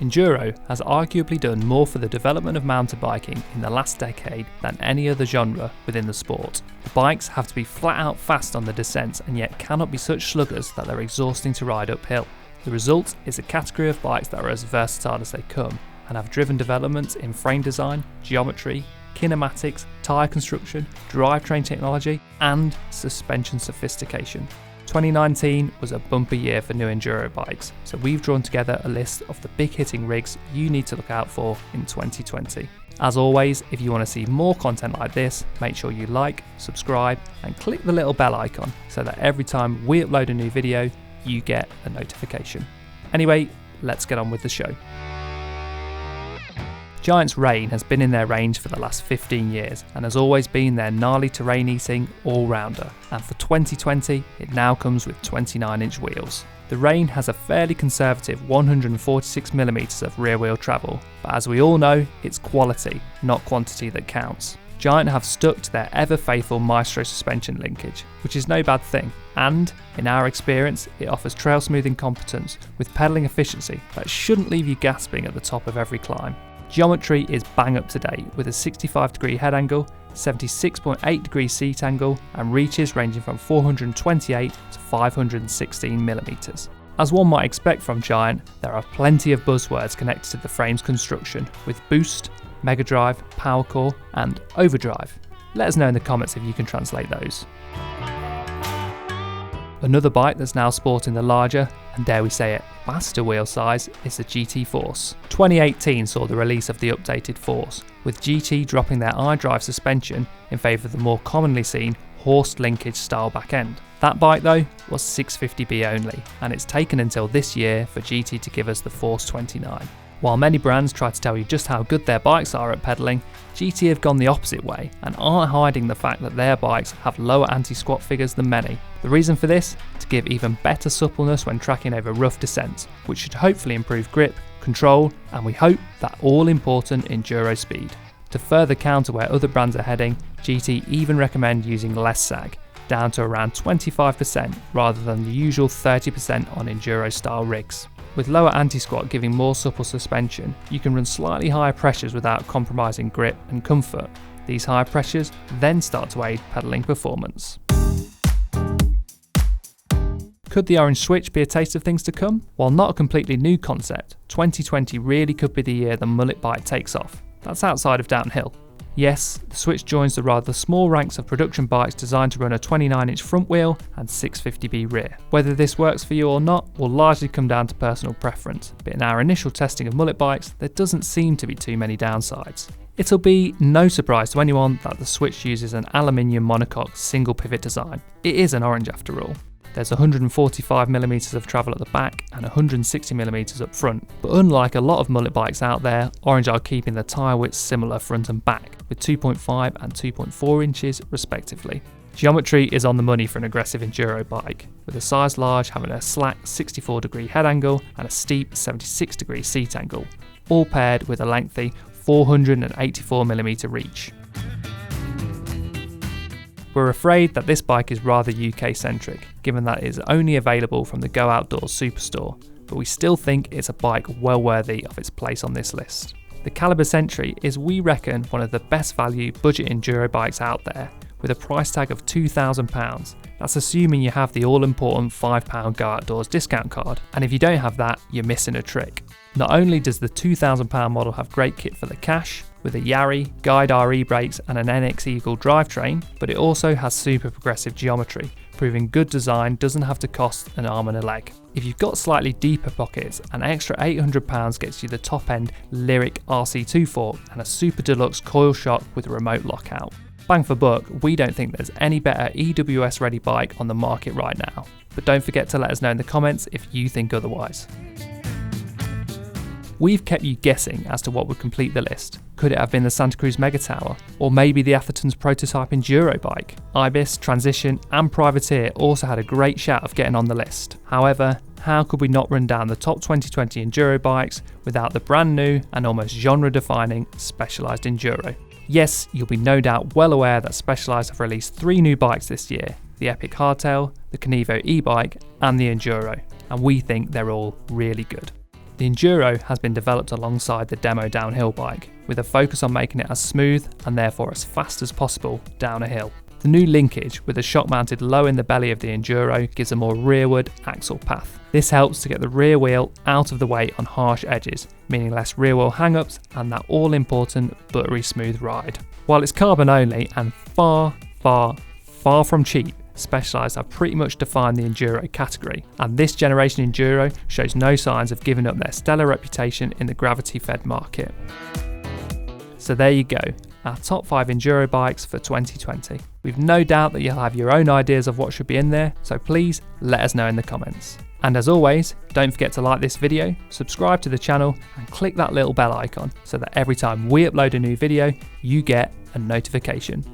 Enduro has arguably done more for the development of mountain biking in the last decade than any other genre within the sport. The bikes have to be flat out fast on the descents and yet cannot be such sluggers that they're exhausting to ride uphill. The result is a category of bikes that are as versatile as they come and have driven developments in frame design, geometry, kinematics, tyre construction, drivetrain technology and suspension sophistication. 2019 was a bumper year for new enduro bikes, so we've drawn together a list of the big hitting rigs you need to look out for in 2020. As always, if you want to see more content like this, make sure you like, subscribe and click the little bell icon so that every time we upload a new video, you get a notification. Anyway, let's get on with the show. Giant's Reign has been in their range for the last 15 years and has always been their gnarly terrain eating all-rounder, and for 2020 it now comes with 29-inch wheels. The Reign has a fairly conservative 146mm of rear wheel travel, but as we all know, it's quality, not quantity that counts. Giant have stuck to their ever faithful Maestro suspension linkage, which is no bad thing, and, in our experience, it offers trail smoothing competence with pedalling efficiency that shouldn't leave you gasping at the top of every climb. Geometry is bang up to date with a 65° head angle, 76.8° seat angle and reaches ranging from 428 to 516mm. As one might expect from Giant, there are plenty of buzzwords connected to the frame's construction with boost, mega drive, power core and overdrive. Let us know in the comments if you can translate those. Another bike that's now sporting the larger, and dare we say it, faster wheel size is the GT Force. 2018 saw the release of the updated Force, with GT dropping their iDrive suspension in favour of the more commonly seen horsed linkage style back end. That bike though was 650B only, and it's taken until this year for GT to give us the Force 29. While many brands try to tell you just how good their bikes are at pedalling, GT have gone the opposite way and aren't hiding the fact that their bikes have lower anti-squat figures than many. The reason for this? To give even better suppleness when tracking over rough descents, which should hopefully improve grip, control, and we hope that all-important enduro speed. To further counter where other brands are heading, GT even recommend using less sag, down to around 25% rather than the usual 30% on enduro-style rigs. With lower anti-squat giving more supple suspension, you can run slightly higher pressures without compromising grip and comfort. These higher pressures then start to aid pedalling performance. Could the orange switch be a taste of things to come? While not a completely new concept, 2020 really could be the year the mullet bike takes off. That's outside of downhill. Yes, the Switch joins the rather small ranks of production bikes designed to run a 29-inch front wheel and 650B rear. Whether this works for you or not will largely come down to personal preference, but in our initial testing of mullet bikes, there doesn't seem to be too many downsides. It'll be no surprise to anyone that the Switch uses an aluminium monocoque single pivot design. It is an orange after all. There's 145mm of travel at the back and 160mm up front, but unlike a lot of mullet bikes out there, Orange are keeping the tyre widths similar front and back, with 2.5 and 2.4 inches respectively. Geometry is on the money for an aggressive enduro bike, with a size large having a slack 64° head angle and a steep 76° seat angle, all paired with a lengthy 484mm reach. We're afraid that this bike is rather UK centric, given that it is only available from the Go Outdoors Superstore, but we still think it's a bike well worthy of its place on this list. The Calibre Sentry is, we reckon, one of the best value budget enduro bikes out there, with a price tag of £2,000. That's assuming you have the all-important £5 Go Outdoors discount card, and if you don't have that, you're missing a trick. Not only does the £2,000 model have great kit for the cash, with a Yari, Guide RE brakes and an NX Eagle drivetrain, but it also has super progressive geometry, proving good design doesn't have to cost an arm and a leg. If you've got slightly deeper pockets, an extra £800 gets you the top end Lyric RC2 fork and a super deluxe coil shock with a remote lockout. Bang for buck, we don't think there's any better EWS ready bike on the market right now, but don't forget to let us know in the comments if you think otherwise. We've kept you guessing as to what would complete the list. Could it have been the Santa Cruz Mega Tower? Or maybe the Atherton's prototype enduro bike? Ibis, Transition and Privateer also had a great shout of getting on the list. However, how could we not run down the top 2020 enduro bikes without the brand new and almost genre defining Specialized Enduro? Yes, you'll be no doubt well aware that Specialized have released 3 new bikes this year, the Epic Hardtail, the Kenevo e-bike and the Enduro, and we think they're all really good. The Enduro has been developed alongside the demo downhill bike, with a focus on making it as smooth and therefore as fast as possible down a hill. The new linkage with a shock mounted low in the belly of the Enduro gives a more rearward axle path. This helps to get the rear wheel out of the way on harsh edges, meaning less rear wheel hang-ups and that all important buttery smooth ride. While it's carbon only and far from cheap, Specialized have pretty much defined the Enduro category, and this generation Enduro shows no signs of giving up their stellar reputation in the gravity-fed market. So there you go, our top 5 Enduro bikes for 2020. We've no doubt that you'll have your own ideas of what should be in there, so please let us know in the comments. And as always, don't forget to like this video, subscribe to the channel and click that little bell icon so that every time we upload a new video, you get a notification.